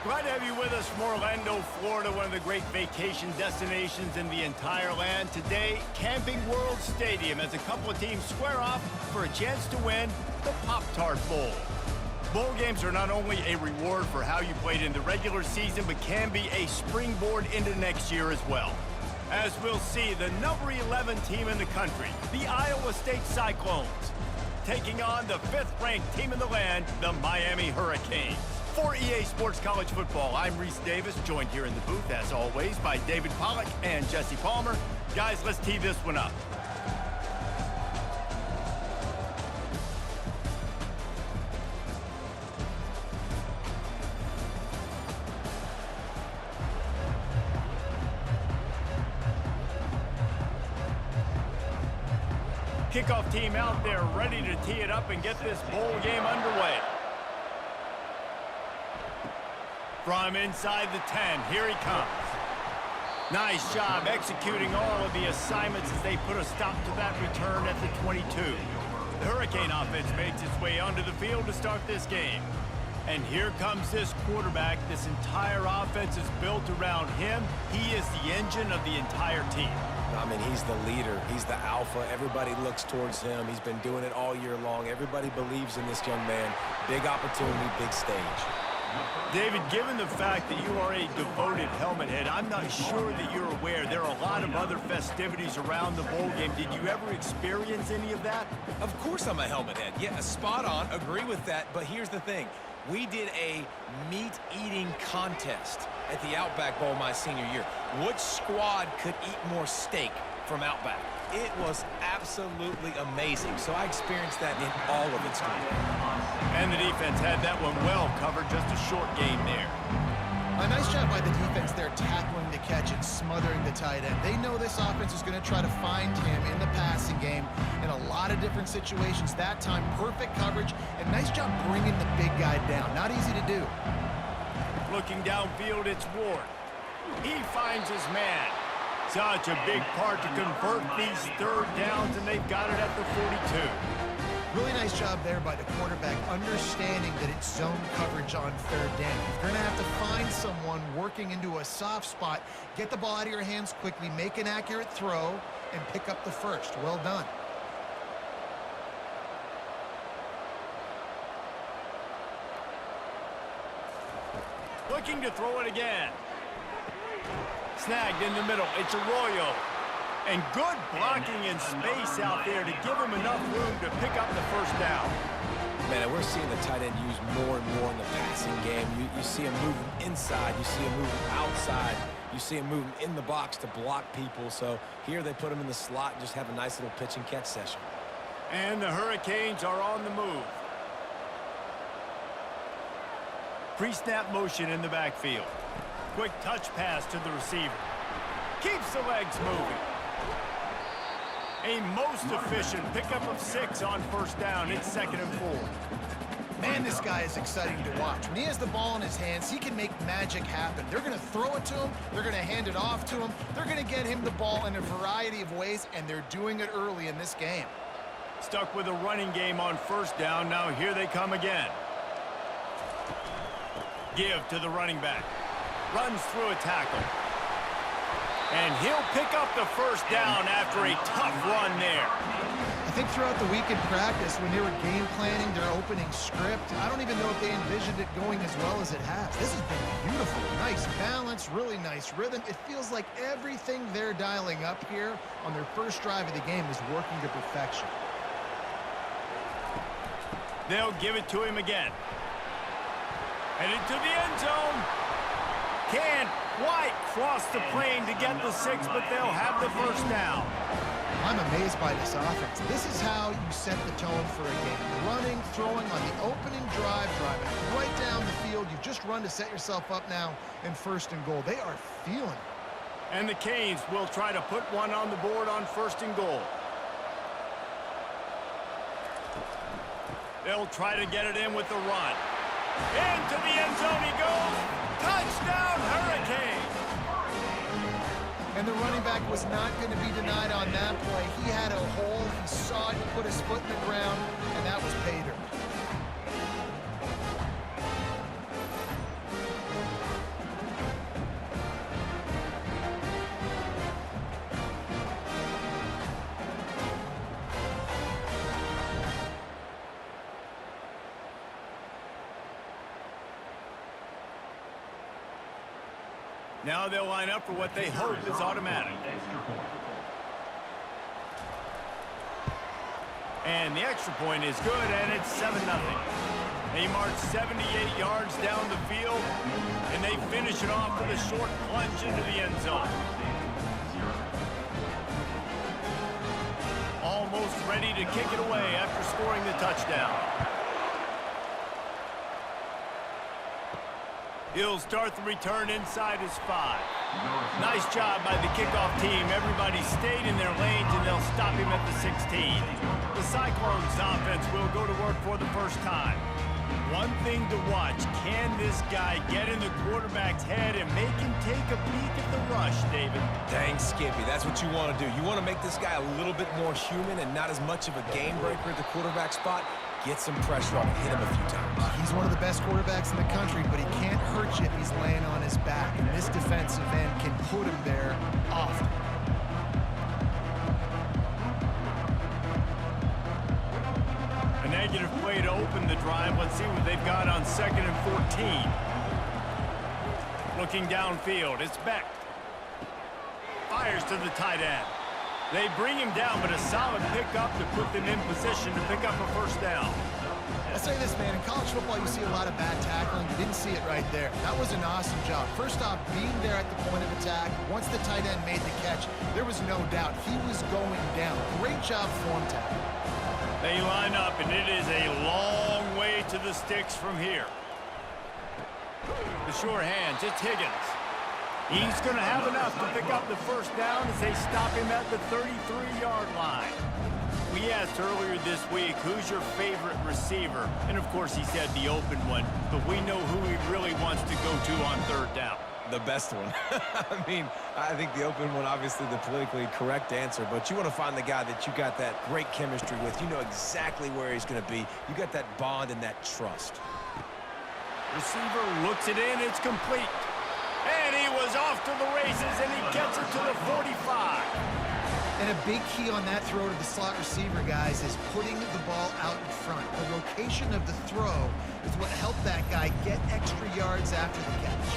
Glad to have you with us from Orlando, Florida, one of the great vacation destinations in the entire land. Today, Camping World Stadium as a couple of teams square off for a chance to win the Pop-Tart Bowl. Bowl games are not only a reward for how you played in the regular season, but can be a springboard into next year as well. As we'll see, the number 11 team in the country, the Iowa State Cyclones, taking on the 5th-ranked team in the land, the Miami Hurricanes. For EA Sports College Football, I'm Reese Davis, joined here in the booth, as always, by David Pollack and Jesse Palmer. Guys, let's tee this one up. Kickoff team out there ready to tee it up and get this bowl game underway. From inside the 10, here he comes. Nice job executing all of the assignments as they put a stop to that return at the 22. The Hurricane offense makes its way onto the field to start this game. And here comes this quarterback. This entire offense is built around him. He is the engine of the entire team. I mean, he's the leader. He's the alpha. Everybody looks towards him. He's been doing it all year long. Everybody believes in this young man. Big opportunity, big stage. David, given the fact that you are a devoted helmet head, I'm not sure that you're aware there are a lot of other festivities around the bowl game. Did you ever experience any of that? Of course I'm a helmet head. Yeah, spot on. Agree with that. But here's the thing. We did a meat-eating contest at the Outback Bowl my senior year. Which squad could eat more steak from Outback? It was absolutely amazing. So I experienced that in all of its glory. And the defense had that one well covered, just a short game there. A nice job by the defense there, tackling the catch and smothering the tight end. They know this offense is going to try to find him in the passing game in a lot of different situations. That time, perfect coverage, and nice job bringing the big guy down. Not easy to do. Looking downfield, it's Ward. He finds his man. Such a big part to convert these third downs, and they've got it at the 42. Really nice job there by the quarterback, understanding that it's zone coverage on third down. You're going to have to find someone working into a soft spot, get the ball out of your hands quickly, make an accurate throw, and pick up the first. Well done. Looking to throw it again. Snagged in the middle. It's Arroyo. And good blocking in space out there to give him enough room to pick up the first down. Man, we're seeing the tight end used more and more in the passing game. You see him moving inside. You see him moving outside. You see him moving in the box to block people. So here they put him in the slot and just have a nice little pitch and catch session. And the Hurricanes are on the move. Pre-snap motion in the backfield. Quick touch pass to the receiver. Keeps the legs moving. A most efficient pickup of 6 on first down. It's 2nd and 4. Man, this guy is exciting to watch. When he has the ball in his hands, he can make magic happen. They're going to throw it to him. They're going to hand it off to him. They're going to get him the ball in a variety of ways, and they're doing it early in this game. Stuck with a running game on first down. Now here they come again. Give to the running back. Runs through a tackle. And he'll pick up the first down after a tough run there. I think throughout the week in practice, when they were game planning their opening script, I don't even know if they envisioned it going as well as it has. This has been beautiful. Nice balance, really nice rhythm. It feels like everything they're dialing up here on their first drive of the game is working to perfection. They'll give it to him again. Headed to the end zone. Can't quite cross the plane to get the 6, but they'll have the first down. I'm amazed by this offense. This is how you set the tone for a game. Running, throwing on the opening drive, driving right down the field. You've just run to set yourself up now in 1st and goal. They are feeling it. And the Canes will try to put one on the board on 1st and goal. They'll try to get it in with the run. Into the end zone he goes. Touchdown, Hurricanes! And the running back was not going to be denied on that play. He had a hole. He saw it. He put his foot in the ground, and that was pay dirt. Now they'll line up for what they hope is automatic. And the extra point is good, and it's 7-0. They march 78 yards down the field, and they finish it off with a short plunge into the end zone. Almost ready to kick it away after scoring the touchdown. He'll start the return inside his 5. Nice job by the kickoff team. Everybody stayed in their lanes, and they'll stop him at the 16. The Cyclones offense will go to work for the first time. One thing to watch, can this guy get in the quarterback's head and make him take a peek at the rush, David? Dang, Skippy, that's what you want to do. You want to make this guy a little bit more human and not as much of a game breaker at the quarterback spot. Get some pressure on him, hit him a few times. He's one of the best quarterbacks in the country, but he can't hurt you if he's laying on his back. And this defensive end can put him there often. A negative play to open the drive. Let's see what they've got on 2nd and 14. Looking downfield, it's Beck. Fires to the tight end. They bring him down, but a solid pickup to put them in position to pick up a first down. I'll say this, man. In college football, you see a lot of bad tackling. You didn't see it right there. That was an awesome job. First off, being there at the point of attack. Once the tight end made the catch, there was no doubt he was going down. Great job form tackle. They line up, and it is a long way to the sticks from here. The sure hands, it's Higgins. He's going to have enough to pick up the first down as they stop him at the 33-yard line. We asked earlier this week, who's your favorite receiver? And, of course, he said the open one, but we know who he really wants to go to on 3rd down. The best one. I mean, I think the open one, obviously the politically correct answer, but you want to find the guy that you got that great chemistry with. You know exactly where he's going to be. You got that bond and that trust. Receiver looks it in, it's complete. And he was off to the races, and he gets it to the 45. And a big key on that throw to the slot receiver, guys, is putting the ball out in front. The location of the throw is what helped that guy get extra yards after the catch.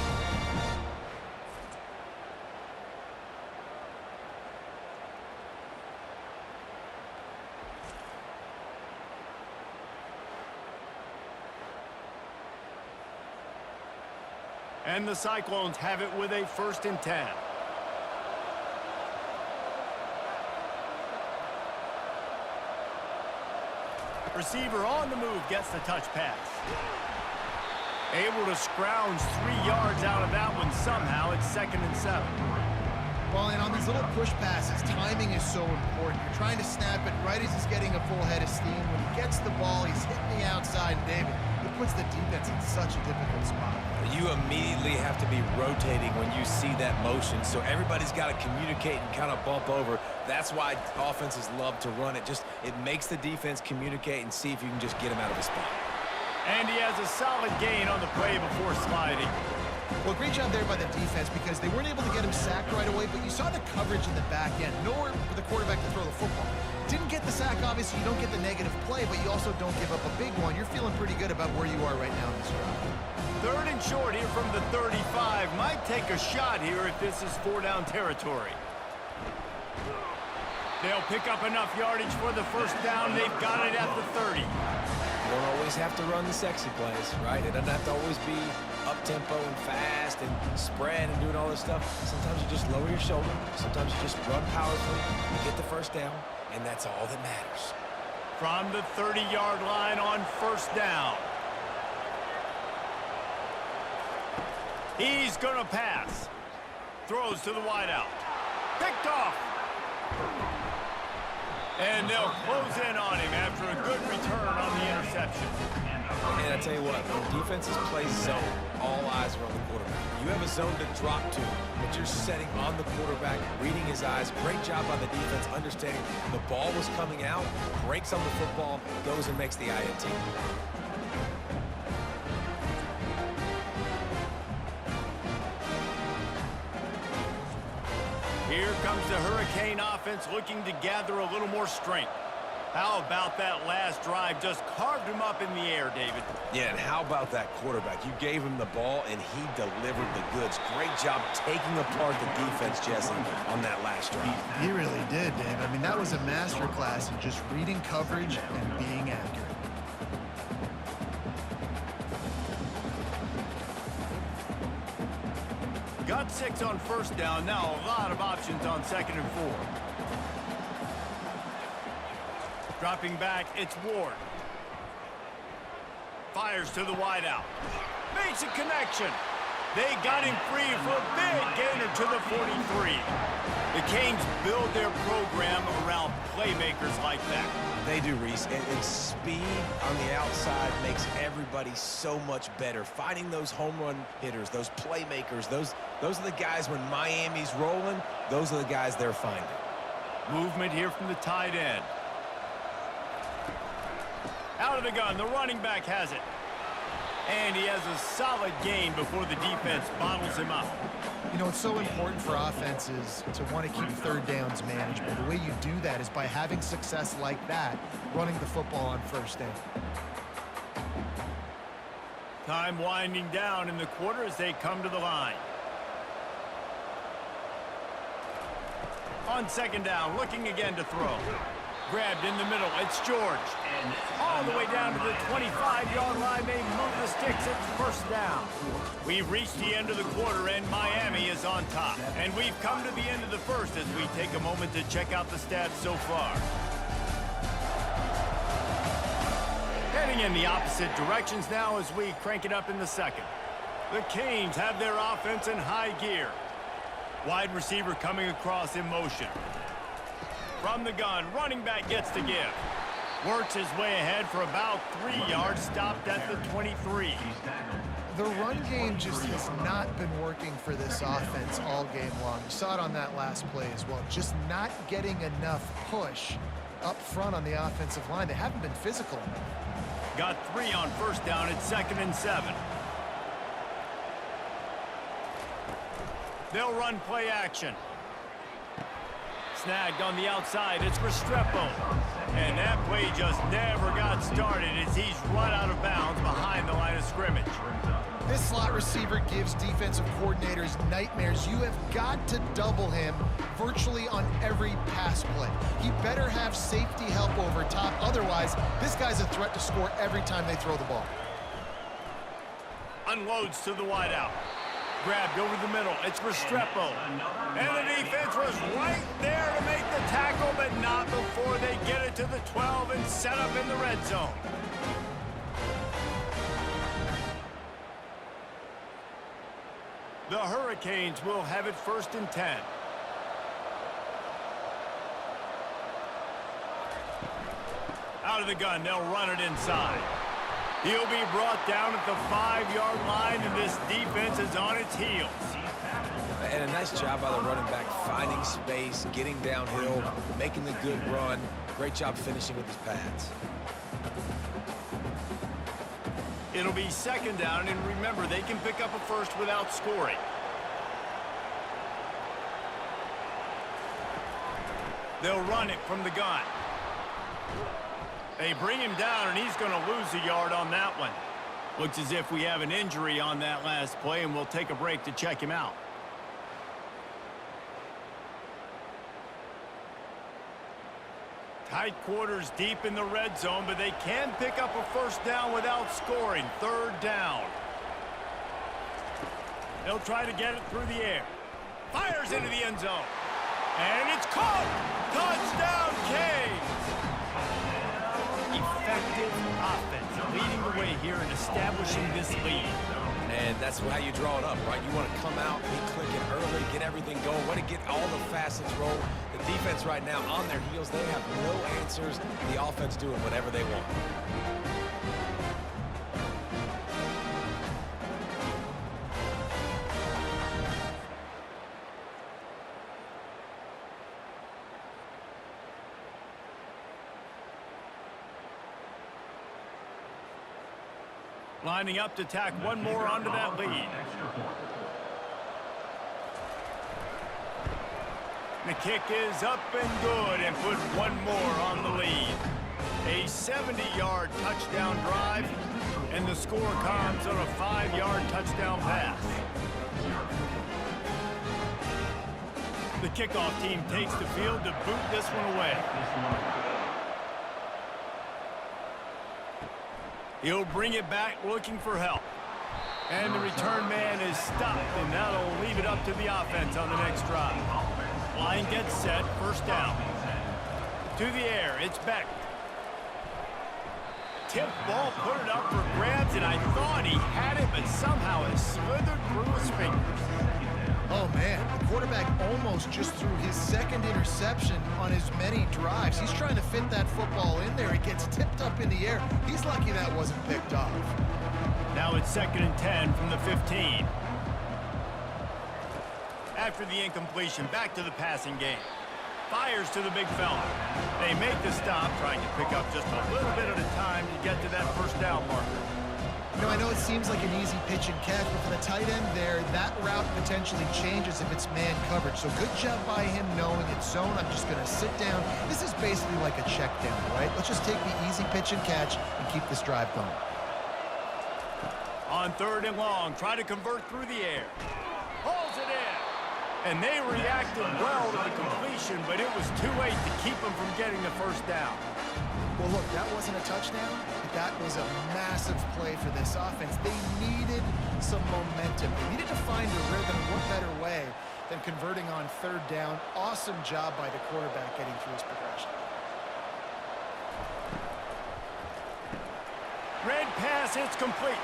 And the Cyclones have it with a 1st and 10. Receiver on the move gets the touch pass. Able to scrounge 3 yards out of that one somehow. It's 2nd and 7. Well, and on these little push passes, timing is so important. You're trying to snap it right as he's getting a full head of steam. When he gets the ball, he's hitting the outside, and David, it puts the defense in such a difficult spot. You immediately have to be rotating when you see that motion, so everybody's got to communicate and kind of bump over. That's why offenses love to run it. It makes the defense communicate and see if you can just get him out of his spot. And he has a solid gain on the play before sliding. Well, great job there by the defense because they weren't able to get him sacked right away, but you saw the coverage in the back end. Nowhere for the quarterback to throw the football. Didn't get the sack, obviously. You don't get the negative play, but you also don't give up a big one. You're feeling pretty good about where you are right now in this drive. 3rd and short here from the 35. Might take a shot here if this is 4-down territory. They'll pick up enough yardage for the first down. They've got it at the 30. You don't always have to run the sexy plays, right? It doesn't have to always be up-tempo and fast and spread and doing all this stuff. Sometimes you just lower your shoulder. Sometimes you just run powerfully, you get the first down, and that's all that matters. From the 30-yard line on 1st down. He's going to pass. Throws to the wideout. Picked off. And they'll close in on him after a good return on the interception. And I tell you what, when defenses play zone, all eyes are on the quarterback. You have a zone to drop to, but you're setting on the quarterback, reading his eyes. Great job by the defense, understanding the ball was coming out, breaks on the football, goes and makes the INT. Here comes the Hurricane offense looking to gather a little more strength. How about that last drive? Just carved him up in the air, David. Yeah, and how about that quarterback? You gave him the ball, and he delivered the goods. Great job taking apart the defense, Jesse, on that last drive. He really did, Dave. I mean, that was a masterclass in just reading coverage and being accurate. Got 6 on first down. Now a lot of options on 2nd and 4. Dropping back, it's Ward. Fires to the wideout. Makes a connection. They got him free for a big gainer to the 43. The Canes build their program around playmakers like that. They do, Reese, and speed on the outside makes everybody so much better. Finding those home run hitters, those playmakers, those are the guys when Miami's rolling, those are the guys they're finding. Movement here from the tight end. Out of the gun, the running back has it. And he has a solid gain before the defense bottles him up. You know, it's so important for offenses to want to keep third downs manageable. The way you do that is by having success like that, running the football on first down. Time winding down in the quarter as they come to the line. On 2nd down, looking again to throw. Grabbed in the middle, it's George. All the way down to the 25-yard line, they move the sticks, it's first down. We've reached the end of the quarter, and Miami is on top. And we've come to the end of the first as we take a moment to check out the stats so far. Heading in the opposite directions now as we crank it up in the second. The Canes have their offense in high gear. Wide receiver coming across in motion. From the gun, running back gets to give. Works his way ahead for about 3 yards, stopped at the 23. The run game just has not been working for this offense all game long. You saw it on that last play as well. Just not getting enough push up front on the offensive line. They haven't been physical enough. Got 3 on first down at 2nd and 7. They'll run play action. Snagged on the outside, it's Restrepo. And that play just never got started as he's run out of bounds behind the line of scrimmage. This slot receiver gives defensive coordinators nightmares. You have got to double him virtually on every pass play. He better have safety help over top. Otherwise, this guy's a threat to score every time they throw the ball. Unloads to the wideout. Grabbed over the middle. It's Restrepo. And the defense was right there to make the tackle, but not before they get it to the 12 and set up in the red zone. The Hurricanes will have it 1st and 10. Out of the gun, they'll run it inside. He'll be brought down at the 5-yard line, and this defense is on its heels. And a nice job by the running back, finding space, getting downhill, making the good run. Great job finishing with his pads. It'll be 2nd down, and remember, they can pick up a first without scoring. They'll run it from the gun. They bring him down, and he's going to lose a yard on that one. Looks as if we have an injury on that last play, and we'll take a break to check him out. Tight quarters deep in the red zone, but they can pick up a first down without scoring. 3rd down. They'll try to get it through the air. Fires into the end zone. And it's caught! Touchdown, Canes! Effective offense leading the way here and establishing this lead. And that's how you draw it up, right? You want to come out, be clicking early, get everything going, want to get all the facets rolled. The defense right now on their heels, they have no answers. The offense doing whatever they want. Lining up to tack one more onto that lead. The kick is up and good and put one more on the lead. A 70-yard touchdown drive, and the score comes on a 5-yard touchdown pass. The kickoff team takes the field to boot this one away. He'll bring it back looking for help. And the return man is stopped, and that'll leave it up to the offense on the next drive. Line gets set, first down. To the air, it's Beck. Tip ball, put it up for grabs, and I thought he had it, but somehow it slithered through his fingers. Oh, man, the quarterback almost just threw his second interception on as many drives. He's trying to fit that football in there. It gets tipped up in the air. He's lucky that wasn't picked off. Now it's 2nd and 10 from the 15. After the incompletion, back to the passing game. Fires to the big fella. They make the stop, trying to pick up just a little bit at a time to get to that first down marker. You know, I know it seems like an easy pitch and catch, but for the tight end there, that route potentially changes if it's man coverage. So good job by him knowing it's zone. I'm just going to sit down. This is basically like a check down, right? Let's just take the easy pitch and catch and keep this drive going. On 3rd and long, try to convert through the air. Pulls it in. And they reacted well to the completion, but it was too late to keep them from getting the first down. Well, look, that wasn't a touchdown, but that was a massive play for this offense. They needed some momentum. They needed to find a rhythm. What better way than converting on 3rd down? Awesome job by the quarterback getting through his progression. Red pass, it's complete.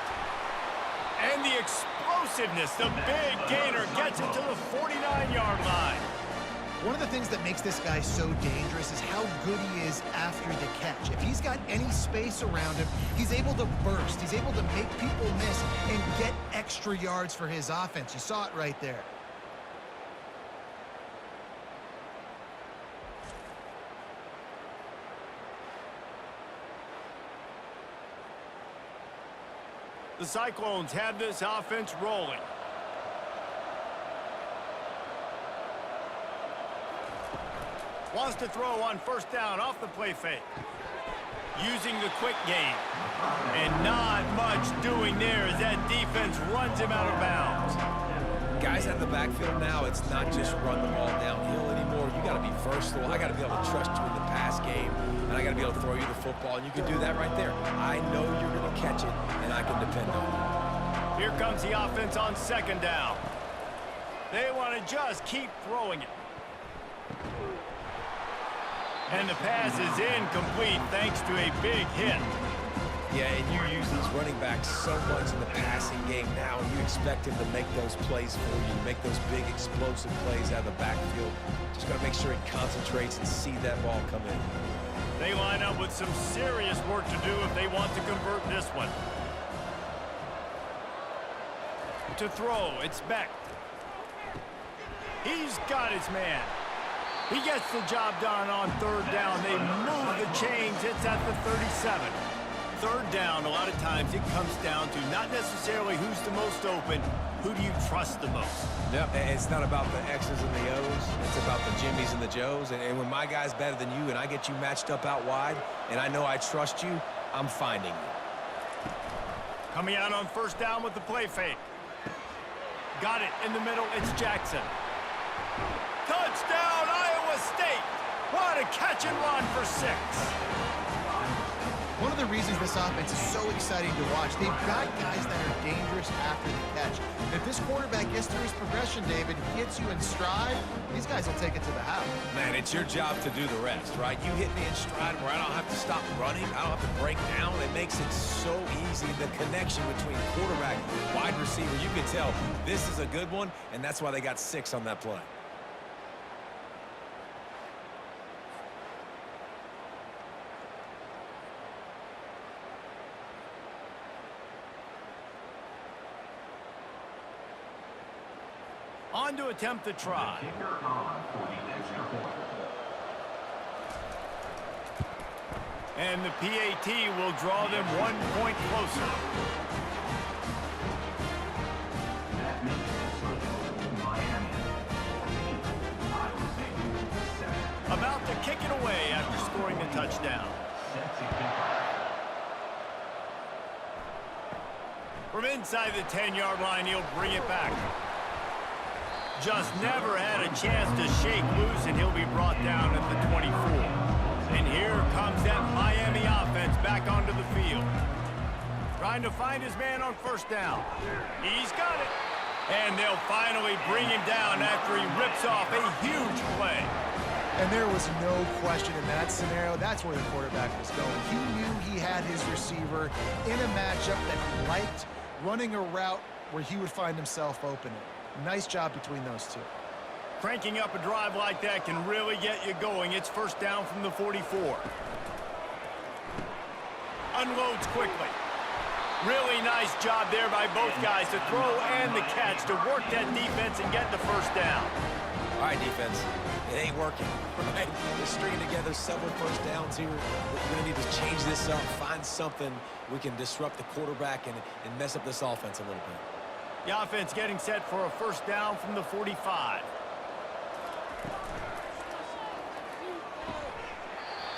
And the explosiveness, the big gainer gets it to the 49-yard line. One of the things that makes this guy so dangerous is how good he is after the catch. If he's got any space around him, he's able to burst. He's able to make people miss and get extra yards for his offense. You saw it right there. The Cyclones have this offense rolling. Wants to throw on 1st down off the play fake. Using the quick game. And not much doing there as that defense runs him out of bounds. Guys out of the backfield now, it's not just run the ball downhill anymore. You got to be versatile. I got to be able to trust you in the pass game, and I got to be able to throw you the football, and you can do that right there. I know you're going to catch it, and I can depend on you. Here comes the offense on 2nd down. They want to just keep throwing it. And the pass is incomplete thanks to a big hit. Yeah, and you use these running backs so much in the passing game now, and you expect him to make those plays for you, make those big explosive plays out of the backfield. Just got to make sure he concentrates and see that ball come in. They line up with some serious work to do if they want to convert this one. To throw, it's Beck. He's got his man. He gets the job done on 3rd down. They move the chains. It's at the 37. 3rd down, a lot of times it comes down to not necessarily who's the most open, who do you trust the most? Yep, it's not about the X's and the O's. It's about the Jimmies and the Joes. And when my guy's better than you and I get you matched up out wide and I know I trust you, I'm finding you. Coming out on 1st down with the play fake. Got it in the middle. It's Jackson. Touchdown, Iowa State. What a catch and run for 6. One of the reasons this offense is so exciting to watch, they've got guys that are dangerous after the catch. And if this quarterback gets through his progression, David, he hits you in stride, these guys will take it to the house. Man, it's your job to do the rest, right? You hit me in stride where I don't have to stop running. I don't have to break down. It makes it so easy. The connection between quarterback and wide receiver, you can tell this is a good one, and that's why they got 6 on that play. On to attempt the try. And the PAT will draw them 1 point closer. About to kick it away after scoring the touchdown. From inside the 10-yard line, he'll bring it back. Just never had a chance to shake loose, and he'll be brought down at the 24. And here comes that Miami offense back onto the field. Trying to find his man on first down. He's got it. And they'll finally bring him down after he rips off a huge play. And there was no question in that scenario. That's where the quarterback was going. He knew he had his receiver in a matchup that he liked, running a route where he would find himself open. Nice job between those two. Cranking up a drive like that can really get you going. It's first down from the 44. Unloads quickly. Really nice job there by both guys to throw and the catch to work that defense and get the first down. All right, defense. It ain't working, right? We're stringing together several first downs here. We're going to need to change this up, find something we can disrupt the quarterback and mess up this offense a little bit. The offense getting set for a first down from the 45.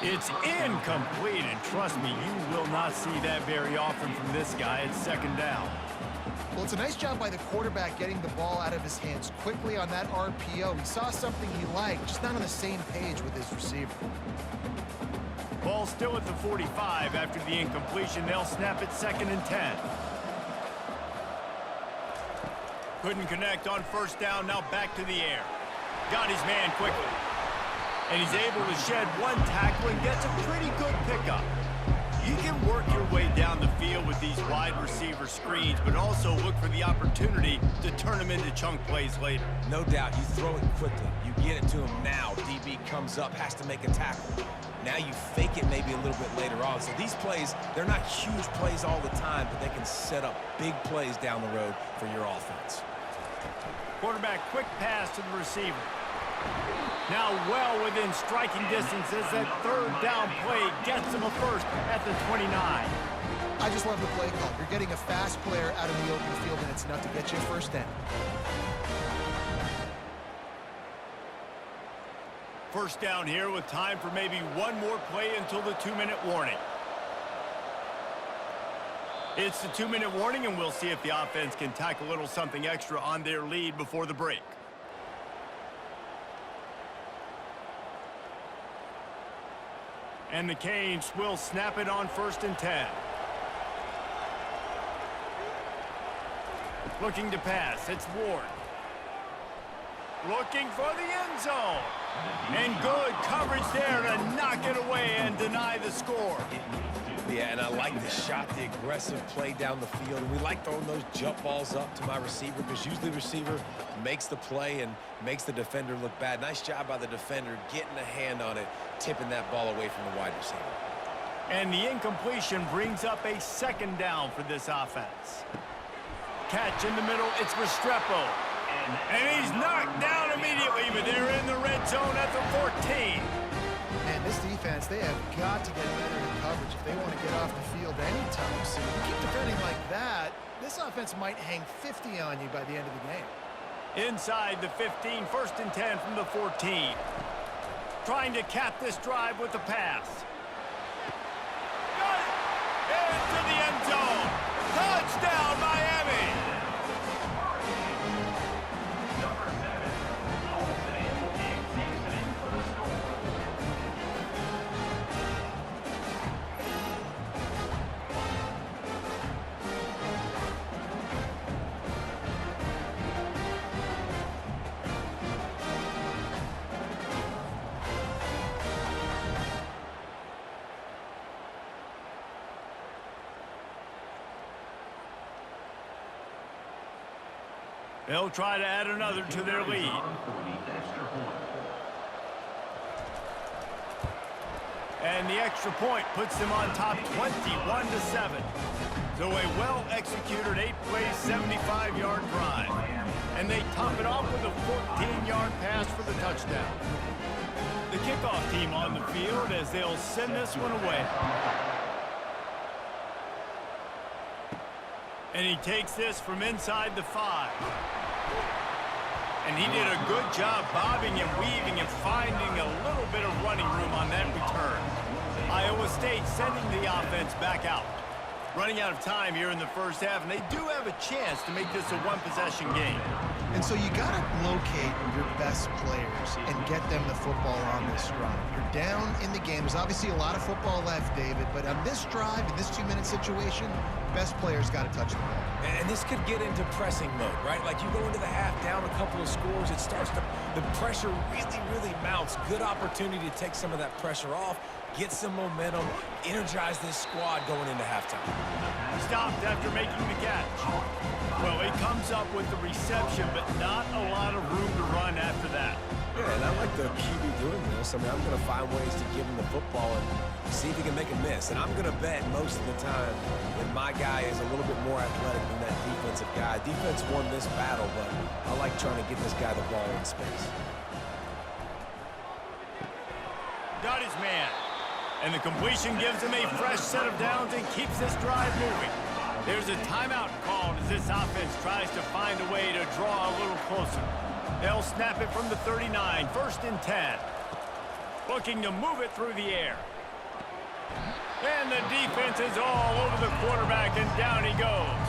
It's incomplete, and trust me, you will not see that very often from this guy. It's second down. Well, it's a nice job by the quarterback getting the ball out of his hands quickly on that RPO. He saw something he liked, just not on the same page with his receiver. Ball still at the 45 after the incompletion. They'll snap it 2nd and 10. Couldn't connect on first down. Now back to the air. Got his man quickly. And he's able to shed one tackle and gets a pretty good pickup. You can work your way down the field with these wide receiver screens, but also look for the opportunity to turn them into chunk plays later. No doubt, you throw it quickly. You get it to him now. DB comes up, has to make a tackle. Now you fake it maybe a little bit later on. So these plays, they're not huge plays all the time, but they can set up big plays down the road for your offense. Quarterback quick pass to the receiver. Now well within striking distance as that third down play gets him a first at the 29. I just love the play call. You're getting a fast player out of the open field, and it's enough to get you a first down. First down here with time for maybe one more play until the 2-minute warning. It's the 2-minute warning, and we'll see if the offense can tack a little something extra on their lead before the break. And the Canes will snap it on 1st and 10. Looking to pass. It's Ward. Looking for the end zone. And good coverage there to knock it away and deny the score. Yeah, and I like the shot, the aggressive play down the field. And we like throwing those jump balls up to my receiver because usually the receiver makes the play and makes the defender look bad. Nice job by the defender getting a hand on it, tipping that ball away from the wide receiver. And the incompletion brings up a 2nd down for this offense. Catch in the middle, it's Restrepo. And he's knocked down immediately, but they're in the red zone at the 14. Man, this defense, they have got to get better in coverage if they want to get off the field anytime soon. You keep defending like that, this offense might hang 50 on you by the end of the game. Inside the 15, 1st and 10 from the 14. Trying to cap this drive with the pass. Got it! Into the end zone. Touchdown, Miami! They'll try to add another to their lead. And the extra point puts them on top 21-7. So a well-executed 8-play, 75-yard drive. And they top it off with a 14-yard pass for the touchdown. The kickoff team on the field as they'll send this one away. And he takes this from inside the 5. And he did a good job bobbing and weaving and finding a little bit of running room on that return. Iowa State sending the offense back out. Running out of time here in the first half, and they do have a chance to make this a one-possession game. And so you got to locate your best players and get them the football on this drive. You're down in the game. There's obviously a lot of football left, David, but on this drive, in this 2-minute situation, best players got to touch the ball. And this could get into pressing mode, right? Like you go into the half down a couple of scores, it starts to, the pressure really mounts. Good opportunity to take some of that pressure off, get some momentum, energize this squad going into halftime. Stopped after making the catch. Well, he comes up with the reception, but not a lot of room to run after that. Yeah, and I like the QB doing this. I mean, I'm going to find ways to give him the football and see if he can make a miss. And I'm going to bet most of the time that my guy is a little bit more athletic than that defensive guy. Defense won this battle, but I like trying to get this guy the ball in space. Got his man. And the completion gives him a fresh set of downs and keeps this drive moving. There's a timeout called as this offense tries to find a way to draw a little closer. They'll snap it from the 39, 1st and 10. Looking to move it through the air. And the defense is all over the quarterback, and down he goes.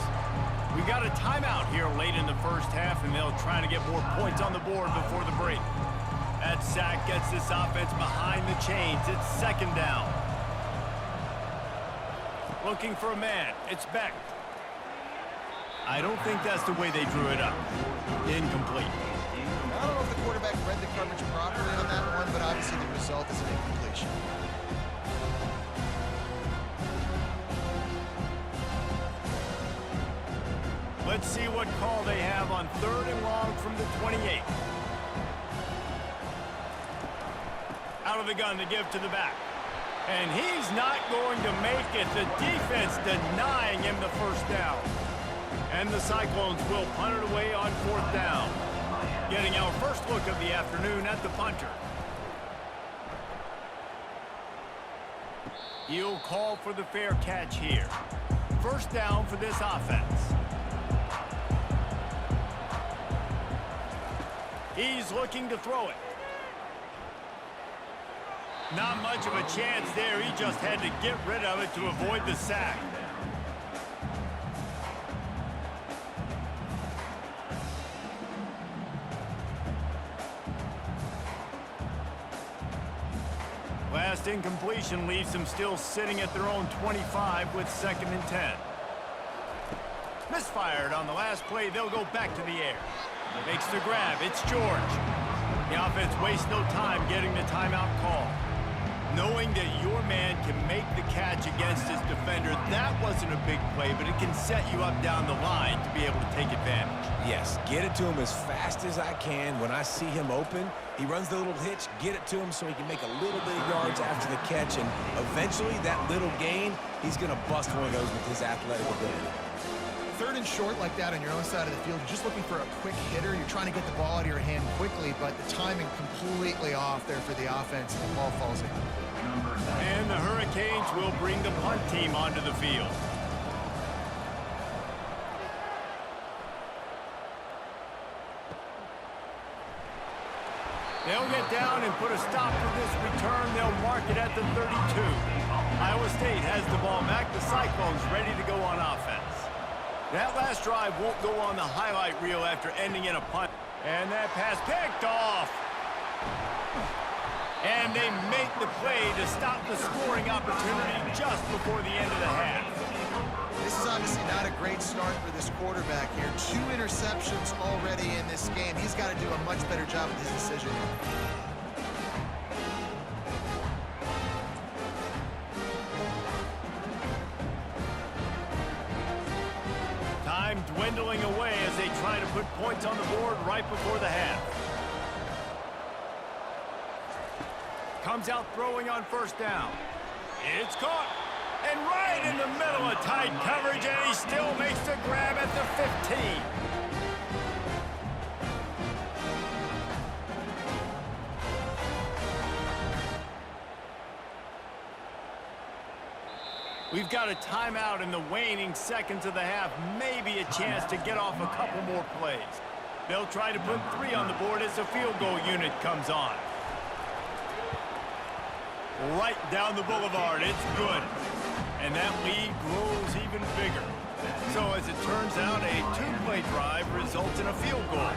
We got a timeout here late in the first half, and they'll try to get more points on the board before the break. That sack gets this offense behind the chains. It's 2nd down. Looking for a man. It's Beck. I don't think that's the way they drew it up. Incomplete. I don't know if the quarterback read the coverage properly on that one, but obviously the result is an incompletion. Let's see what call they have on 3rd and long from the 28. Out of the gun to give to the back. And he's not going to make it. The defense denying him the first down. And the Cyclones will punt it away on 4th down. Getting our first look of the afternoon at the punter. He'll call for the fair catch here. 1st down for this offense. He's looking to throw it. Not much of a chance there. He just had to get rid of it to avoid the sack. Last incompletion leaves them still sitting at their own 25 with 2nd and 10. Misfired on the last play. They'll go back to the air. Makes the grab. It's George. The offense wastes no time getting the timeout call. Knowing that your man can make the catch against his defender, that wasn't a big play, but it can set you up down the line to be able to take advantage. Yes, get it to him as fast as I can. When I see him open, he runs the little hitch, get it to him so he can make a little bit of yards after the catch, and eventually that little gain, he's going to bust one of those with his athletic ability. 3rd and short like that on your own side of the field, you're just looking for a quick hitter. You're trying to get the ball out of your hand quickly, but the timing completely off there for the offense, and the ball falls in. And the Hurricanes will bring the punt team onto the field. They'll get down and put a stop to this return. They'll mark it at the 32. Iowa State has the ball back. The Cyclones ready to go on offense. That last drive won't go on the highlight reel after ending in a punt. And that pass picked off. And they make the play to stop the scoring opportunity just before the end of the half. This is obviously not a great start for this quarterback here. 2 interceptions already in this game. He's got to do a much better job with his decision. Time dwindling away as they try to put points on the board right before the half. Comes out throwing on 1st down. It's caught. And right in the middle of tight coverage, and he still makes the grab at the 15. We've got a timeout in the waning seconds of the half. Maybe a chance to get off a couple more plays. They'll try to put 3 on the board as the field goal unit comes on. right down the boulevard. It's good. And that lead grows even bigger. So as it turns out, a two-play drive results in a field goal.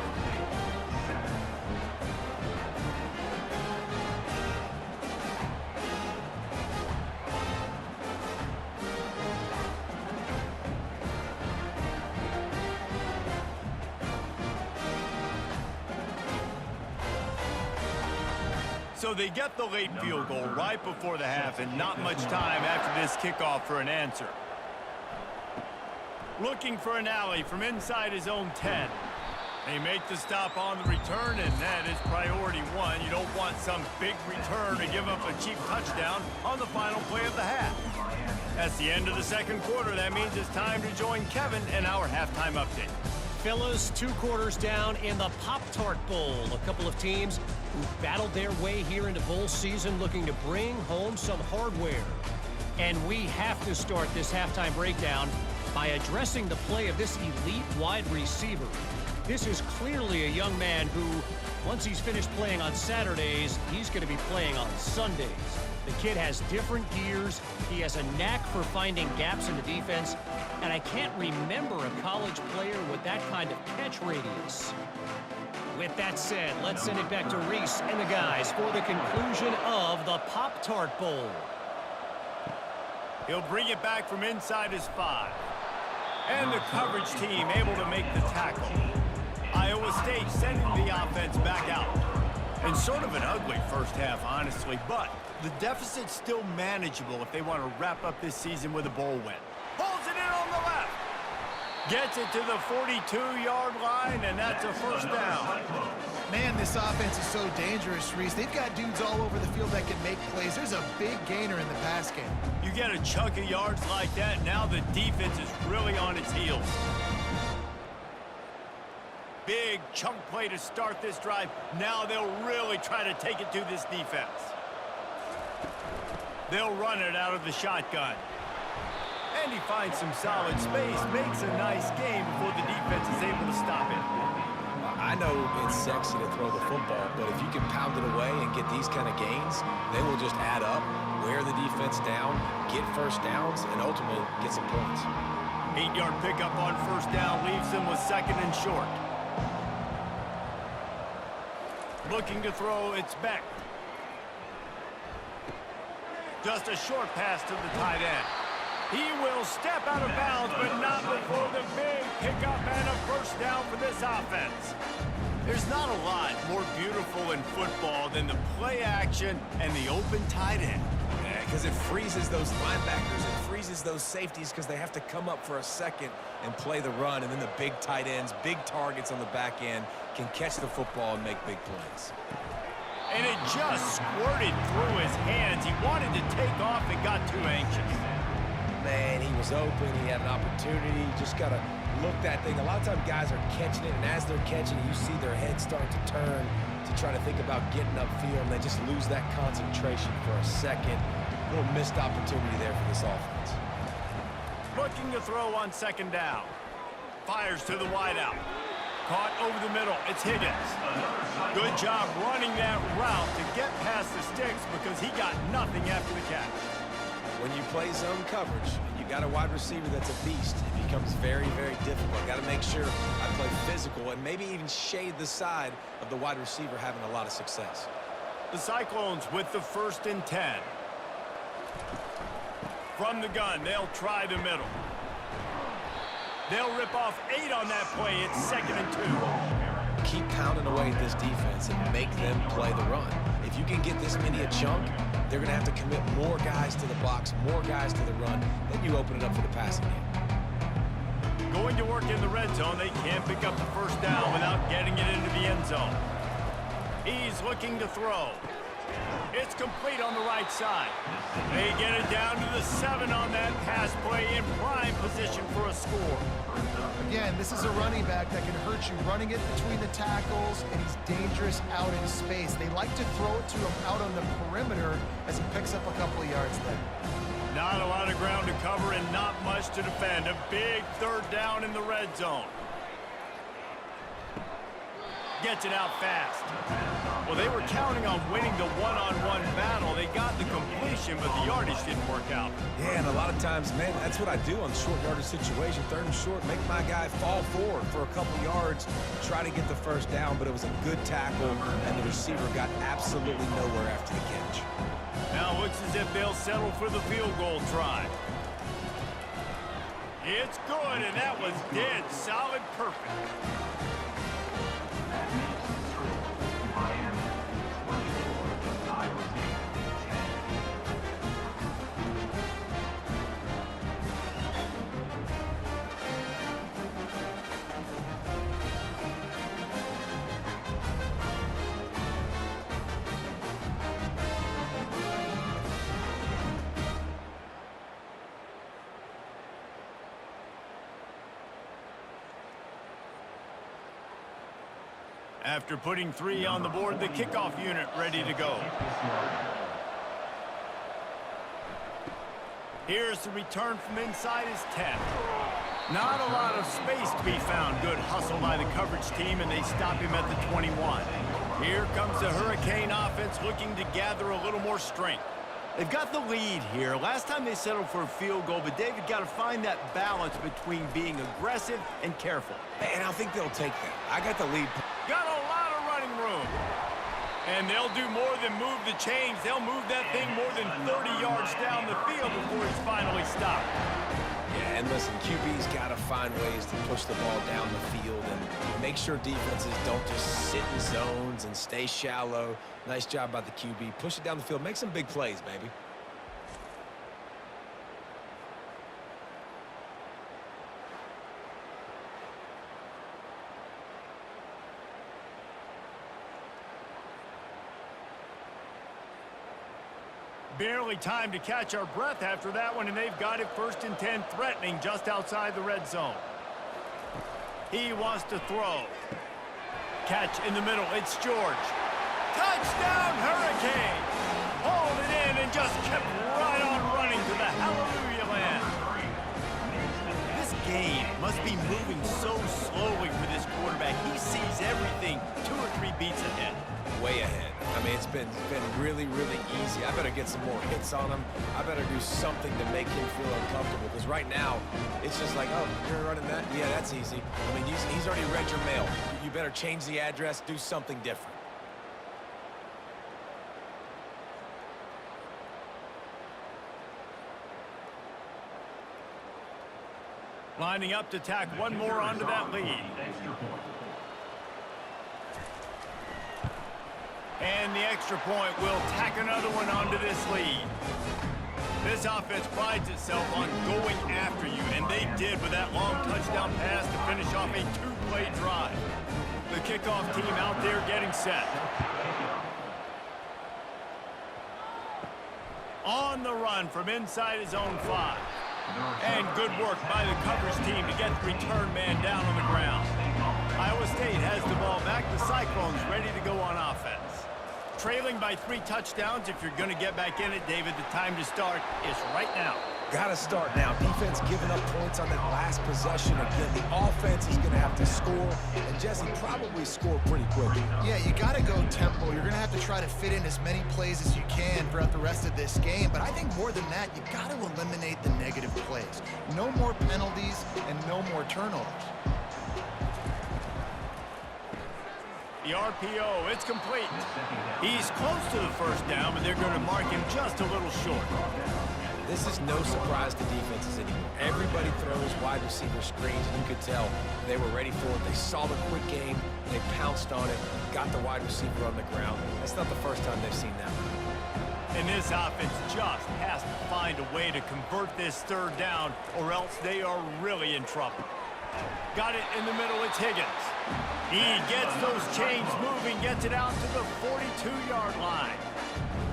So they get the late field goal right before the half, and not much time after this kickoff for an answer. Looking for an alley from inside his own 10. They make the stop on the return, and that is priority one. You don't want some big return to give up a cheap touchdown on the final play of the half. That's the end of the second quarter. That means it's time to join Kevin in our halftime update. Fellas, 2 quarters down in the Pop-Tart Bowl. A couple of teams who've battled their way here into bowl season looking to bring home some hardware. And we have to start this halftime breakdown by addressing the play of this elite wide receiver. This is clearly a young man who, once he's finished playing on Saturdays, he's going to be playing on Sundays. The kid has different gears. He has a knack for finding gaps in the defense. And I can't remember a college player with that kind of catch radius. With that said, let's send it back to Reese and the guys for the conclusion of the Pop-Tart Bowl. He'll bring it back from inside his 5. And the coverage team able to make the tackle. Iowa State sending the offense back out. And sort of an ugly first half, honestly, but the deficit's still manageable if they want to wrap up this season with a bowl win. Pulls it in on the left. Gets it to the 42-yard line, and that's a first down. Man, this offense is so dangerous, Reese. They've got dudes all over the field that can make plays. There's a big gainer in the pass game. You get a chunk of yards like that, now the defense is really on its heels. Big chunk play to start this drive. Now they'll really try to take it to this defense. They'll run it out of the shotgun. And he finds some solid space, makes a nice game before the defense is able to stop it. I know it's sexy to throw the football, but if you can pound it away and get these kind of gains, they will just add up, wear the defense down, get first downs, and ultimately get some points. 8-yard pickup on first down leaves them with second and short. Looking to throw, it's Beck. Just a short pass to the tight end. He will step out of bounds, but not before the big pickup and a first down for this offense. There's not a lot more beautiful in football than the play action and the open tight end. Because it freezes those linebackers, it freezes those safeties because they have to come up for a second and play the run, and then the big tight ends, big targets on the back end can catch the football and make big plays. And it just squirted through his hands. He wanted to take off and got too anxious. Man, he was open, he had an opportunity, just got to look that thing. A lot of times guys are catching it, and as they're catching it, you see their head start to turn to try to think about getting upfield, and they just lose that concentration for a second. A little missed opportunity there for this offense. Looking to throw on second down. Fires to the wideout. Caught over the middle. It's Higgins. Good job running that route to get past the sticks because he got nothing after the catch. When you play zone coverage and you got a wide receiver that's a beast, it becomes very, very difficult. Got to make sure I play physical and maybe even shade the side of the wide receiver having a lot of success. The Cyclones with the 1st and 10. From the gun, they'll try the middle. They'll rip off 8 on that play. It's 2nd and 2. Keep pounding away at this defense and make them play the run. If you can get this many a chunk, they're going to have to commit more guys to the box, more guys to the run. Then you open it up for the passing game. Going to work in the red zone. They can't pick up the first down without getting it into the end zone. He's looking to throw. It's complete on the right side. They get it down to the 7 on that pass play in prime position for a score. Again, this is a running back that can hurt you running it between the tackles, and he's dangerous out in space. They like to throw it to him out on the perimeter as he picks up a couple of yards there. Not a lot of ground to cover and not much to defend. A big 3rd down in the red zone. Gets it out fast. Well, they were counting on winning the one-on-one battle. They got the completion, but the yardage didn't work out. Yeah, and a lot of times, man, that's what I do on short yardage situation. Third and short, make my guy fall forward for a couple yards, try to get the first down, but it was a good tackle, and the receiver got absolutely nowhere after the catch. Now it looks as if they'll settle for the field goal try. It's good, and that was dead solid perfect. After putting 3 on the board, the kickoff unit ready to go. Here's the return from inside his 10. Not a lot of space to be found. Good hustle by the coverage team, and they stop him at the 21. Here comes the Hurricane offense looking to gather a little more strength. They've got the lead here. Last time they settled for a field goal, but David got to find that balance between being aggressive and careful. And I think they'll take that. I got the lead. Got a lot of running room. And they'll do more than move the chains. They'll move that thing more than 30 yards down the field before it's finally stopped. Yeah, and listen, QB's got to find ways to push the ball down the field and make sure defenses don't just sit in zones and stay shallow. Nice job by the QB. Push it down the field. Make some big plays, baby. Barely time to catch our breath after that one, and they've got it 1st and 10, threatening just outside the red zone. He wants to throw. Catch in the middle. It's George. Touchdown, Hurricane! Hauled it in and just kept right on running to the hallelujah land. This game must be moving so slowly for this quarterback. He sees everything 2 or 3 beats ahead. Way ahead. I mean, it's been really, really easy. I better get some more hits on him. I better do something to make him feel uncomfortable, because right now, it's just like, oh, you're running that? Yeah, that's easy. I mean, he's already read your mail. You better change the address, do something different. Lining up to tack one more onto that lead. And the extra point will tack another one onto this lead. This offense prides itself on going after you, and they did with that long touchdown pass to finish off a 2-play drive. The kickoff team out there getting set. On the run from inside his own 5. And good work by the coverage team to get the return man down on the ground. Iowa State has the ball back. The Cyclones ready to go on offense. Trailing by 3 touchdowns. If you're going to get back in it, David, the time to start is right now. Got to start now. Defense giving up points on that last possession. Again, the offense is going to have to score, and Jesse probably score pretty quickly. Yeah, you got to go tempo. You're going to have to try to fit in as many plays as you can throughout the rest of this game. But I think more than that, you got to eliminate the negative plays. No more penalties and no more turnovers. The RPO, it's complete. He's close to the first down, but they're going to mark him just a little short. This is no surprise to defenses anymore. Everybody throws wide receiver screens, and you could tell they were ready for it. They saw the quick game, they pounced on it, got the wide receiver on the ground. That's not the first time they've seen that. And this offense just has to find a way to convert this 3rd down, or else they are really in trouble. Got it in the middle, it's Higgins. He gets those chains moving, gets it out to the 42-yard line.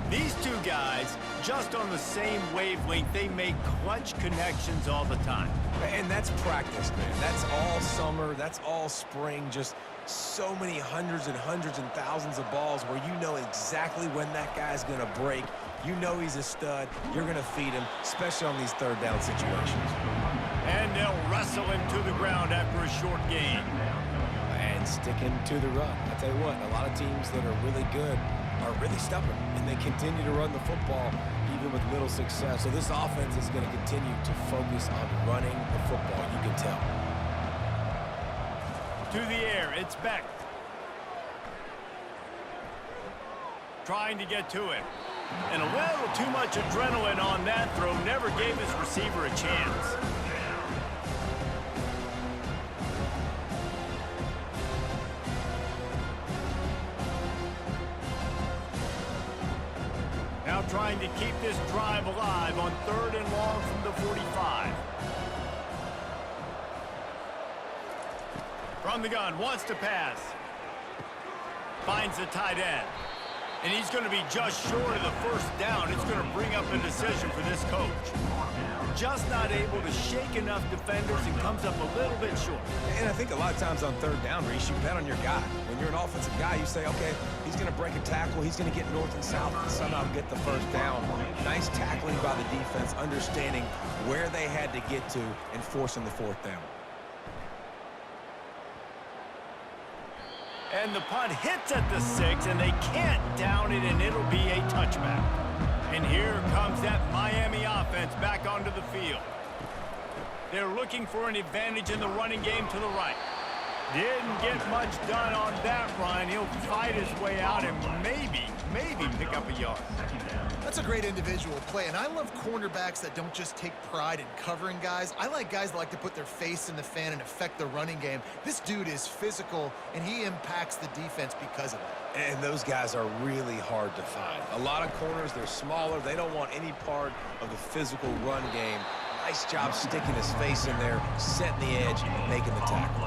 These 2 guys, just on the same wavelength, they make clutch connections all the time. And that's practice, man. That's all summer, that's all spring, just so many hundreds and thousands of balls where you know exactly when that guy's going to break. You know he's a stud. You're going to feed him, especially on these 3rd down situations. And they'll wrestle him to the ground after a short gain. And sticking to the run. I tell you what, a lot of teams that are really good are really stubborn, and they continue to run the football even with little success. So this offense is going to continue to focus on running the football. You can tell. To the air, it's Beck. Trying to get to it. And a little too much adrenaline on that throw never gave his receiver a chance. Now trying to keep this drive alive on 3rd and long from the 45. From the gun, wants to pass. Finds the tight end. And he's going to be just short of the first down. It's going to bring up a decision for this coach. Just not able to shake enough defenders and comes up a little bit short. And I think a lot of times on 3rd down, Reese, you bet on your guy. When you're an offensive guy, you say, okay, he's going to break a tackle. He's going to get north and south and somehow get the first down. Nice tackling by the defense, understanding where they had to get to and forcing the 4th down. And the punt hits at the 6, and they can't down it, and it'll be a touchback. And here comes that Miami offense back onto the field. They're looking for an advantage in the running game to the right. Didn't get much done on that run. He'll fight his way out and maybe pick up a yard. That's a great individual play, and I love cornerbacks that don't just take pride in covering guys. I like guys that like to put their face in the fan and affect the running game. This dude is physical, and he impacts the defense because of it. And those guys are really hard to find. A lot of corners, they're smaller. They don't want any part of the physical run game. Nice job sticking his face in there, setting the edge, and making the tackle.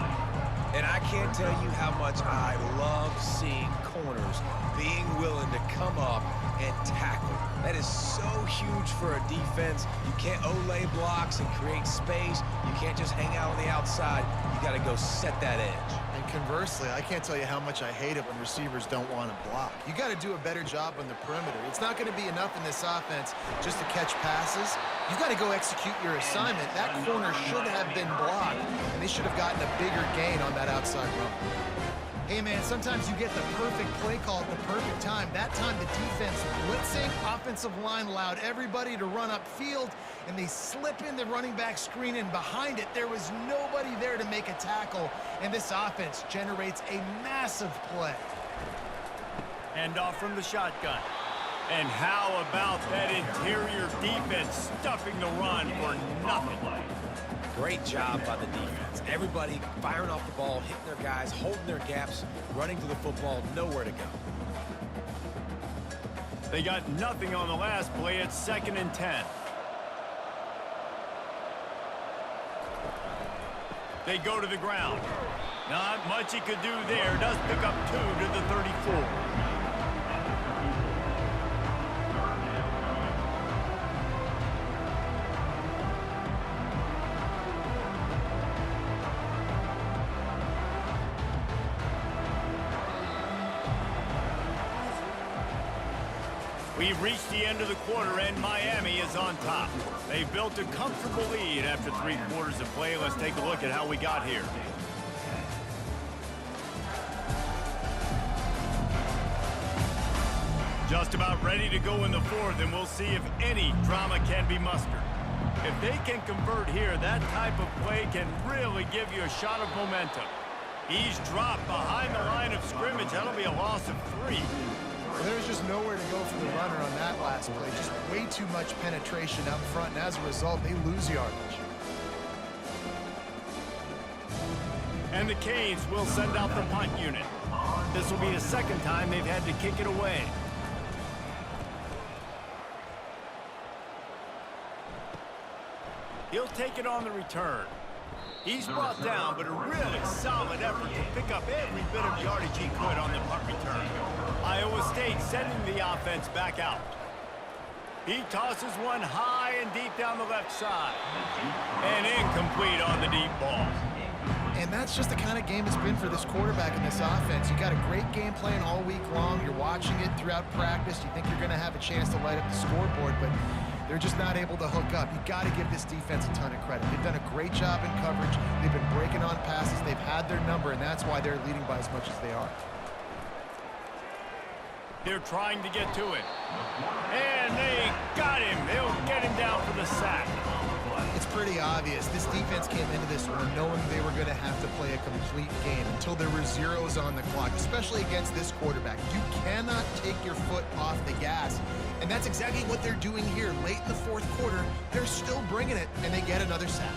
And I can't tell you how much I love seeing corners being willing to come up and tackle. That is so huge for a defense. You can't olay blocks and create space. You can't just hang out on the outside. You got to go set that edge. And conversely, I can't tell you how much I hate it when receivers don't want to block. You got to do a better job on the perimeter. It's not going to be enough in this offense just to catch passes. You got to go execute your assignment. That corner should have been blocked, and they should have gotten a bigger gain on that outside run. Hey, man, sometimes you get the perfect play call at the perfect time. That time the defense blitzing, offensive line allowed everybody to run upfield, and they slip in the running back screen, and behind it, there was nobody there to make a tackle, and this offense generates a massive play. Hand off from the shotgun. And how about that interior defense stuffing the run for nothing? Great job by the defense. Everybody firing off the ball, hitting their guys, holding their gaps, running to the football, nowhere to go. They got nothing on the last play. It's 2nd and 10. They go to the ground. Not much he could do there. Does pick up 2 to the 34. We've reached the end of the quarter, and Miami is on top. They've built a comfortable lead after 3 quarters of play. Let's take a look at how we got here. Just about ready to go in the 4th, and we'll see if any drama can be mustered. If they can convert here, that type of play can really give you a shot of momentum. He's dropped behind the line of scrimmage. That'll be a loss of 3. There's just nowhere to go for the runner on that last play. Just way too much penetration up front, and as a result, they lose yardage. And the Canes will send out the punt unit. This will be the 2nd time they've had to kick it away. He'll take it on the return. He's brought down, but a really solid effort to pick up every bit of yardage he could on the punt return. Iowa State sending the offense back out. He tosses one high and deep down the left side. And incomplete on the deep ball. And that's just the kind of game it's been for this quarterback in this offense. You got a great game plan all week long. You're watching it throughout practice. You think you're going to have a chance to light up the scoreboard, but they're just not able to hook up. You got to give this defense a ton of credit. They've done a great job in coverage. They've been breaking on passes. They've had had their number, and that's why they're leading by as much as they are. They're trying to get to it. And they got him. They'll get him down for the sack. It's pretty obvious. This defense came into this one knowing they were going to have to play a complete game until there were zeros on the clock, especially against this quarterback. You cannot take your foot off the gas. And that's exactly what they're doing here. Late in the fourth quarter, they're still bringing it, and they get another sack.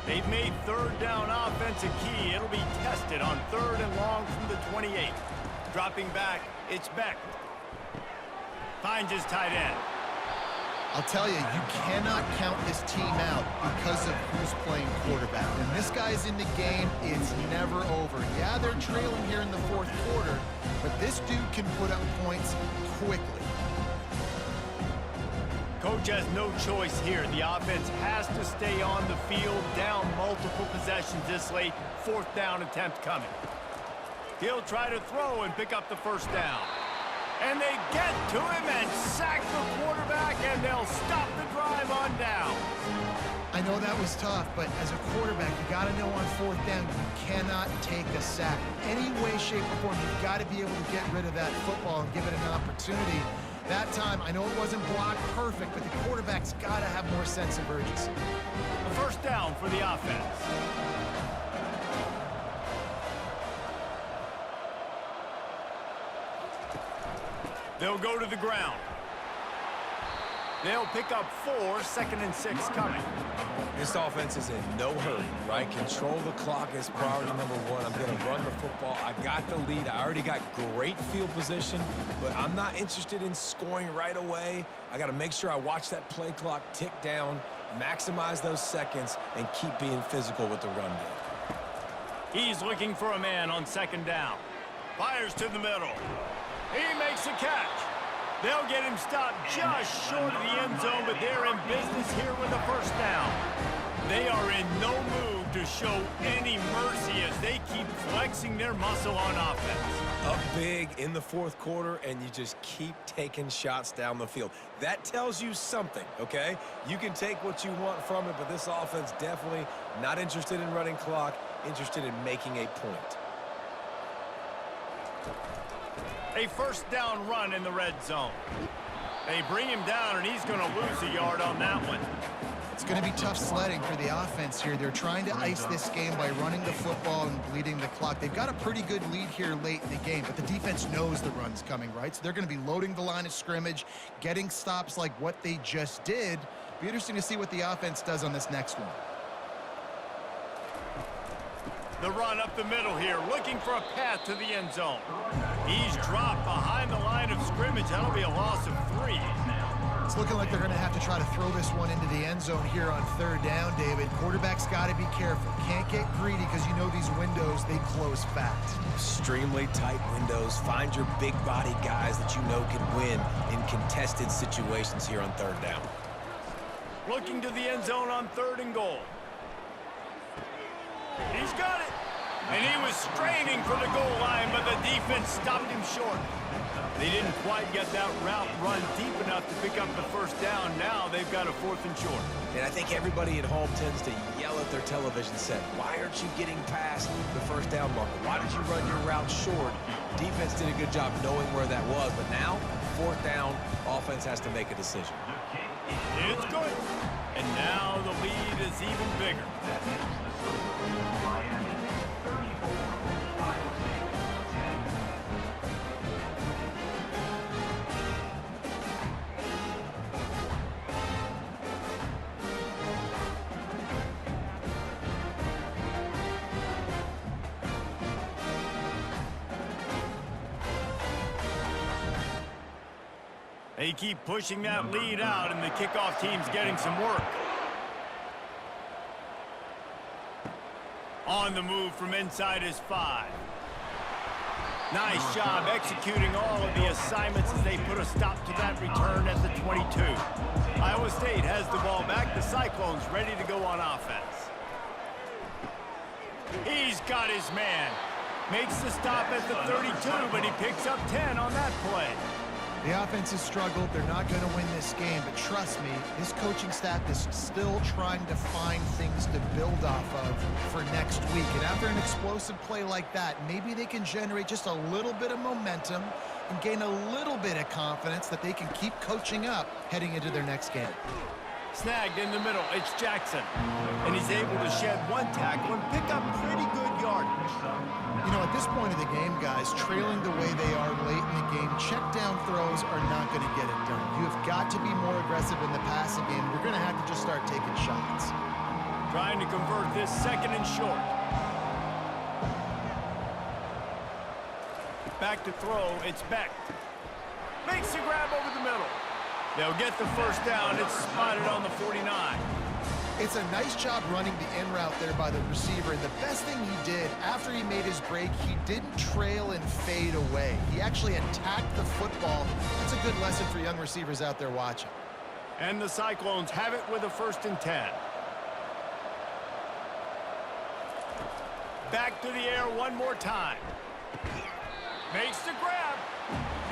They've made third down offense a key. It'll be tested on 3rd and long from the 28. Dropping back, it's Beck. Finds his tight end. I'll tell you, you cannot count this team out because of who's playing quarterback. When this guy's in the game, it's never over. Yeah, they're trailing here in the fourth quarter, but this dude can put up points quickly. Coach has no choice here. The offense has to stay on the field, down multiple possessions this late. 4th down attempt coming. He'll try to throw and pick up the first down. And they get to him and sack the quarterback, and they'll stop the drive on down. I know that was tough, but as a quarterback, you got to know on 4th down, you cannot take a sack. Any way, shape, or form, you've got to be able to get rid of that football and give it an opportunity. That time, I know it wasn't blocked perfect, but the quarterback's got to have more sense of urgency. A first down for the offense. They'll go to the ground. They'll pick up 4, 2nd and 6 coming. This offense is in no hurry, right? Control the clock is priority number 1. I'm going to run the football. I got the lead. I already got great field position, but I'm not interested in scoring right away. I got to make sure I watch that play clock tick down, maximize those seconds, and keep being physical with the run game. He's looking for a man on 2nd down. Fires to the middle. He makes a catch. They'll get him stopped just short of the end zone, but they're in business here with a first down. They are in no mood to show any mercy as they keep flexing their muscle on offense. Up big in the fourth quarter, and you just keep taking shots down the field. That tells you something, okay? You can take what you want from it, but this offense definitely not interested in running clock, interested in making a point. A first down run in the red zone. They bring him down, and he's going to lose a yard on that one. It's going to be tough sledding for the offense here. They're trying to ice this game by running the football and bleeding the clock. They've got a pretty good lead here late in the game, but the defense knows the run's coming, right? So they're going to be loading the line of scrimmage, getting stops like what they just did. Be interesting to see what the offense does on this next one. The run up the middle here, looking for a path to the end zone. He's dropped behind the line of scrimmage. That'll be a loss of 3. It's looking like they're going to have to try to throw this one into the end zone here on 3rd down, David. Quarterback's got to be careful. Can't get greedy because you know these windows, they close fast. Extremely tight windows. Find your big body guys that you know can win in contested situations here on 3rd down. Looking to the end zone on 3rd and goal. He's got it. And he was straining for the goal line, but the defense stopped him short. They didn't quite get that route run deep enough to pick up the first down. Now they've got a 4th and short. And I think everybody at home tends to yell at their television set. Why aren't you getting past the first down marker? Why did you run your route short? Defense did a good job knowing where that was, but now, 4th down, offense has to make a decision. It's good. And now the lead is even bigger. They keep pushing that lead out, and the kickoff team's getting some work. On the move from inside his 5. Nice job executing all of the assignments as they put a stop to that return at the 22. Iowa State has the ball back. The Cyclones ready to go on offense. He's got his man. Makes the stop at the 32, but he picks up 10 on that play. The offense has struggled. They're not going to win this game, but trust me, this coaching staff is still trying to find things to build off of for next week. And after an explosive play like that, maybe they can generate just a little bit of momentum and gain a little bit of confidence that they can keep coaching up heading into their next game. Snagged in the middle, it's Jackson. And he's able to shed one tackle and pick up pretty good yardage. You know, at this point of the game, guys, trailing the way they are late in the game, check down throws are not going to get it done. You have got to be more aggressive in the passing game. You're going to have to just start taking shots. Trying to convert this second and short. Back to throw, it's Beck. Makes the grab over the middle. They'll get the first down. It's spotted on the 49. It's a nice job running the in route there by the receiver, and the best thing he did after he made his break, he didn't trail and fade away. He actually attacked the football. That's a good lesson for young receivers out there watching. And the Cyclones have it with a 1st and 10. Back to the air one more time. Makes the grab.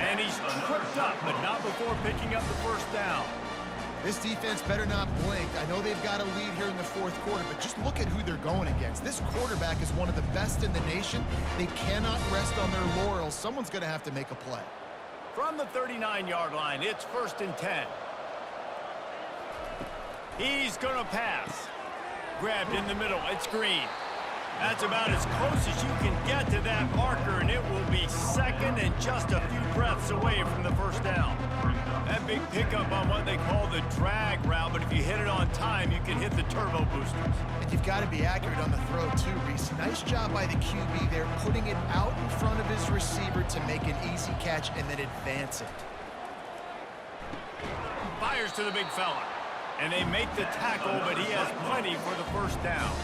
And he's tripped up, but not before picking up the first down. This defense better not blink. I know they've got a lead here in the 4th quarter, but just look at who they're going against. This quarterback is one of the best in the nation. They cannot rest on their laurels. Someone's going to have to make a play. From the 39-yard line, it's 1st and 10. He's going to pass. Grabbed in the middle, it's Green. That's about as close as you can get to that marker, and it will be second and just a few breaths away from the first down. That big pickup on what they call the drag route, but if you hit it on time, you can hit the turbo boosters. And you've got to be accurate on the throw, too, Reese. Nice job by the QB there, putting it out in front of his receiver to make an easy catch and then advance it. Fires to the big fella. And they make the tackle, but he has plenty for the first down.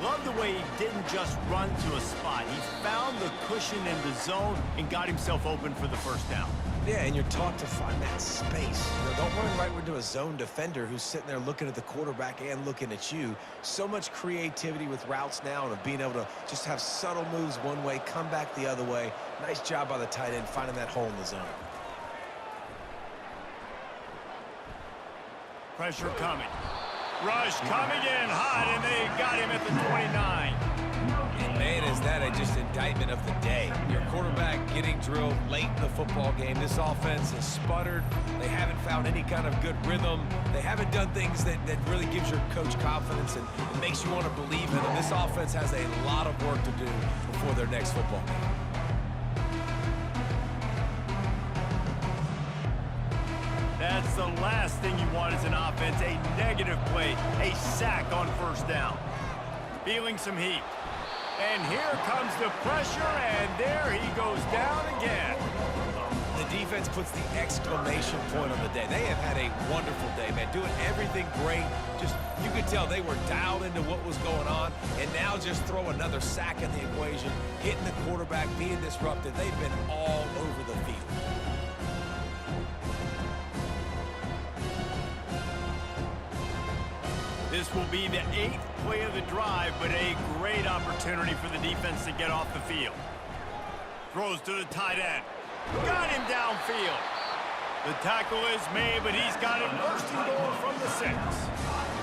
Love the way he didn't just run to a spot. He found the cushion in the zone and got himself open for the first down. Yeah, and you're taught to find that space. You know, don't run right into a zone defender who's sitting there looking at the quarterback and looking at you. So much creativity with routes now and of being able to just have subtle moves one way, come back the other way. Nice job by the tight end finding that hole in the zone. Pressure coming. Rush coming in hot, and they got him at the 29. And man, is that just indictment of the day. Your quarterback getting drilled late in the football game. This offense has sputtered. They haven't found any kind of good rhythm. They haven't done things that really gives your coach confidence and makes you want to believe in them. This offense has a lot of work to do before their next football game. That's the last thing you want as an offense, a negative play, a sack on first down. Feeling some heat. And here comes the pressure, and there he goes down again. The defense puts the exclamation point on the day. They have had a wonderful day, man, doing everything great. Just, you could tell they were dialed into what was going on, and now just throw another sack in the equation, hitting the quarterback, being disrupted. They've been all over the field. This will be the 8th play of the drive, but a great opportunity for the defense to get off the field. Throws to the tight end. Got him downfield. The tackle is made, but he's got it first and goal from the 6.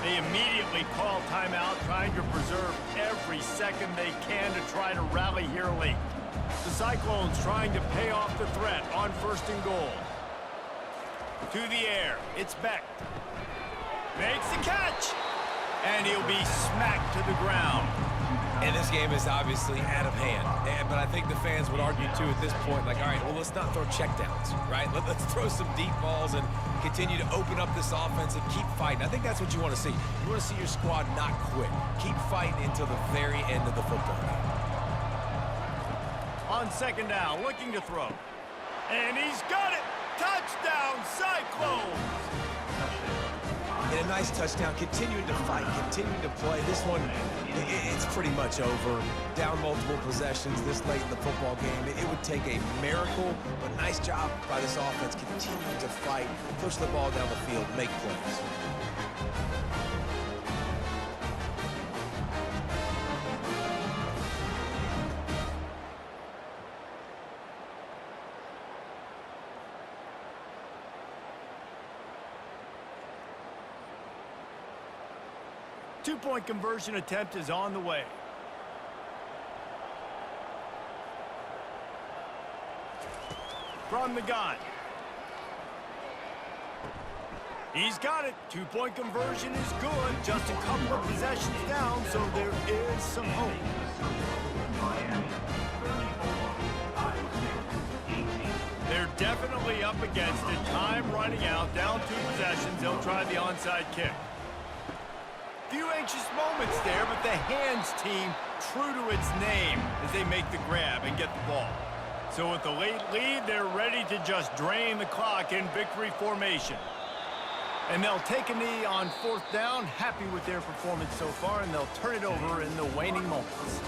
They immediately call timeout, trying to preserve every second they can to try to rally here late. The Cyclones trying to pay off the threat on first and goal. To the air, it's Beck. Makes the catch. And he'll be smacked to the ground. And this game is obviously out of hand. But I think the fans would argue, too, at this point, like, all right, well, let's not throw checkdowns, right? Let's throw some deep balls and continue to open up this offense and keep fighting. I think that's what you want to see. You want to see your squad not quit. Keep fighting until the very end of the football game. On second down, looking to throw. And he's got it. Touchdown, Cyclones. And a nice touchdown, continuing to fight, continuing to play. This one, it's pretty much over. Down multiple possessions this late in the football game. It would take a miracle, but nice job by this offense continuing to fight, push the ball down the field, make plays. Two-point conversion attempt is on the way. From the gun. He's got it. Two-point conversion is good. Just a couple of possessions down, so there is some hope. They're definitely up against it. Time running out. Down 2 possessions. They'll try the onside kick. Few anxious moments there, but the hands team true to its name as they make the grab and get the ball. So with the late lead, they're ready to just drain the clock in victory formation. And they'll take a knee on 4th down, happy with their performance so far, and they'll turn it over in the waning moments.